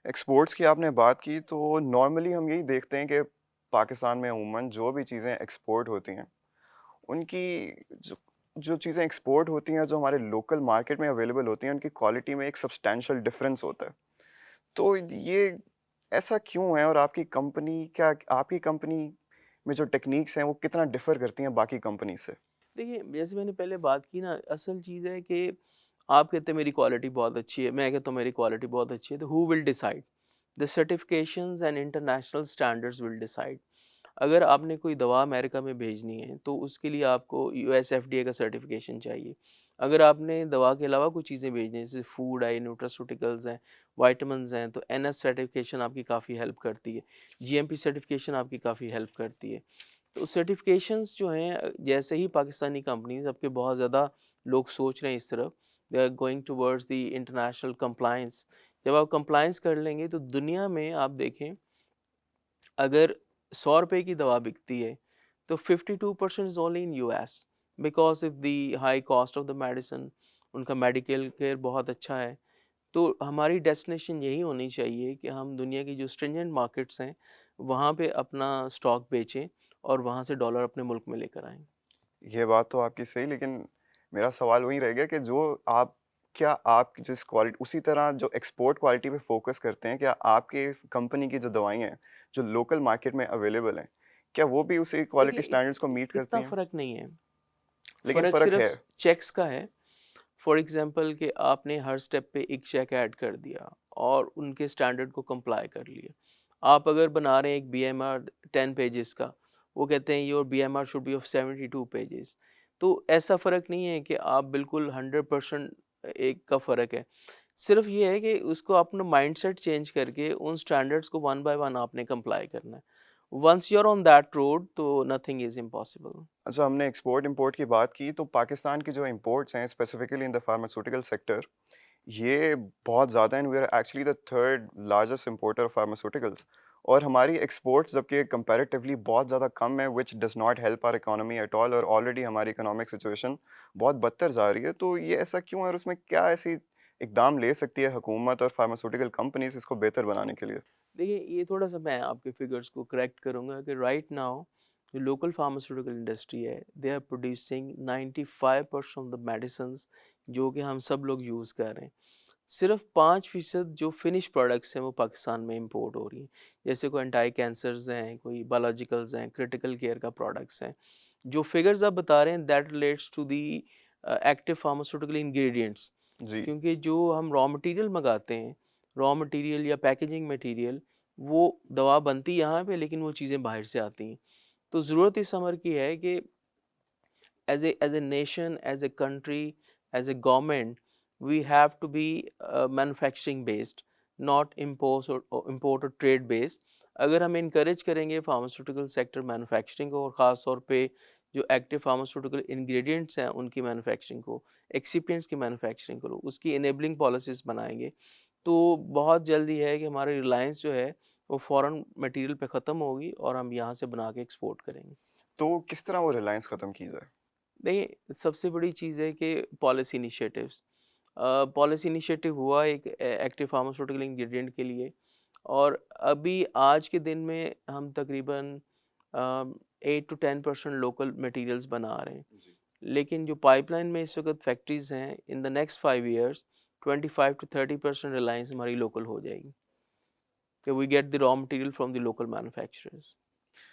Exports کی آپ نے بات کی تو نارملی ہم یہی دیکھتے ہیں کہ پاکستان میں عموماً جو بھی چیزیں ایکسپورٹ ہوتی ہیں ان کی جو جو چیزیں ایکسپورٹ ہوتی ہیں جو ہمارے لوکل مارکیٹ میں اویلیبل ہوتی ہیں ان کی کوالٹی میں ایک سبسٹینشیل ڈفرینس ہوتا ہے. تو یہ ایسا کیوں ہے اور آپ کی کمپنی میں جو ٹیکنیکس ہیں وہ کتنا ڈفر کرتی ہیں باقی کمپنی سے؟ دیکھیے جیسے میں نے پہلے بات کی نا، اصل چیز ہے کہ آپ کہتے ہیں میری کوالٹی بہت اچھی ہے، میں کہتا ہوں میری کوالٹی بہت اچھی ہے، تو ہو will decide? The certifications and international standards will decide. اگر آپ نے کوئی دوا امریکہ میں بھیجنی ہے تو اس کے لیے آپ کو U S F D A کا سرٹیفکیشن چاہیے. اگر آپ نے دوا کے علاوہ کچھ چیزیں بھیجنی ہیں جیسے فوڈ ہے، نیوٹراسوٹیکلز ہیں، وائٹامنز ہیں، تو این ایس سرٹیفکیشن آپ کی کافی ہیلپ کرتی ہے. جی ایم پی سرٹیفکیشن آپ کی کافی ہیلپ کرتی ہے. تو سرٹیفکیشنز جو ہیں جیسے ہی پاکستانی کمپنیز اب کے بہت زیادہ لوگ سوچ رہے ہیں اس طرف، they are going towards the international compliance. جب آپ کمپلائنس کر لیں گے تو دنیا میں آپ دیکھیں، اگر 100 روپے کی دوا بکتی ہے تو 52% is only in U S, because of the high cost of the medicine. ان کا میڈیکل کیئر بہت اچھا ہے. تو ہماری ڈیسٹینیشن یہی ہونی چاہیے کہ ہم دنیا کی جو اسٹرینجنٹ مارکیٹس ہیں وہاں پہ اپنا اسٹاک بیچیں اور وہاں سے ڈالر اپنے ملک میں لے کر آئیں. یہ بات تو آپ کی صحیح، لیکن میرا سوال وہی رہ گیا کہ کیا آپ جس کوالٹی اسی طرح جو ایکسپورٹ کوالٹی پہ فوکس کرتے ہیں، کیا آپ کی کمپنی کی جو دوائیں ہیں جو لوکل مارکیٹ میں اویلیبل ہیں کیا وہ بھی اسی کوالٹی دیکھیے اسٹینڈرڈس کو میٹ اتنا کرتی ہیں؟ فرق نہیں ہے. لیکن فرق فرق صرف ہے. چیکس کا ہے. فار ایگزامپل کہ آپ نے ہر سٹیپ پہ ایک چیک ایڈ کر دیا اور ان کے سٹینڈرڈ کو کمپلائی کر لیا. آپ اگر بنا رہے ہیں ایک بی ایم آر 10 پیجز کا، وہ کہتے ہیں your B M R should be of 72 pages. تو ایسا فرق نہیں ہے کہ آپ بالکل 100% ایک کا فرق ہے. صرف یہ ہے کہ اس کو اپنا مائنڈ سیٹ چینج کر کے ان سٹینڈرڈس کو ون بائی ون آپ نے کمپلائی کرنا ہے. Once you are on that road تو نتھنگ از امپاسبل. اچھا، ہم نے ایکسپورٹ امپورٹ کی بات کی تو پاکستان کی جو امپورٹس ہیں specifically in the pharmaceutical sector یہ بہت زیادہ ہیں. We are actually the third largest importer of pharmaceuticals, اور ہماری ایکسپورٹس جبکہ کمپیریٹیولی بہت زیادہ کم ہے، which does not help our economy at all, اور آلریڈی ہماری اکنامک سچویشن بہت بدتر جا رہی ہے. تو یہ ایسا کیوں ہے اور اس میں کیا ایسی اقدام لے سکتی ہے حکومت اور فارماسیوٹیکل کمپنیز اس کو بہتر بنانے کے لیے؟ دیکھیے یہ تھوڑا سا میں آپ کے فگرز کو کریکٹ کروں گا کہ رائٹ ناؤ جو لوکل فارماسیوٹیکل انڈسٹری ہے they are producing 95% of the medicines جو کہ ہم سب لوگ یوز کر رہے ہیں. صرف 5% جو فنش پروڈکٹس ہیں وہ پاکستان میں امپورٹ ہو رہی ہیں. جیسے کوئی انٹائی کینسرز ہیں، کوئی بایولوجیکلز ہیں، کرٹیکل کیئر کا پروڈکٹس ہیں. جو فگرز آپ بتا رہے ہیں that relates to the active pharmaceutical ingredients. جی. کیونکہ جو ہم را مٹیریل منگاتے ہیں، را مٹیریل یا پیکیجنگ مٹیریل، وہ دوا بنتی یہاں پہ لیکن وہ چیزیں باہر سے آتی ہیں. تو ضرورت اس امر کی ہے کہ as a nation, as a country, as a government we have to be manufacturing based, not import اور ٹریڈ بیسڈ. اگر ہم انکریج کریں گے فارماسیوٹیکل سیکٹر مینوفیکچرنگ کو، اور خاص طور پہ جو ایکٹیو فارماسیوٹیکل انگریڈینٹس ہیں ان کی مینوفیکچرنگ کو، ایکسیپینٹس کی مینوفیکچرنگ کو، اس کی انیبلنگ پالیسیز بنائیں گے تو بہت جلدی ہے کہ ہماری ریلائنس جو ہے وہ فورن مٹیریل پہ ختم ہوگی اور ہم یہاں سے بنا کے ایکسپورٹ کریں گے. تو کس طرح وہ ریلائنس ختم کی جائے؟ دیکھیے سب سے بڑی چیز ہے کہ پالیسی انیشیٹوز. پالیسی انیشیٹو ہوا ایک ایکٹیو فارماسیوٹیکل انگریڈینٹ کے لیے، اور ابھی آج کے دن میں ہم تقریباً 8 to 10% لوکل مٹیریلز بنا رہے ہیں. جی. لیکن جو پائپ لائن میں اس وقت فیکٹریز ہیں، in the next 5 years 25 to 30% reliance ہماری لوکل ہو جائے گی کہ we get the raw material from the local manufacturers.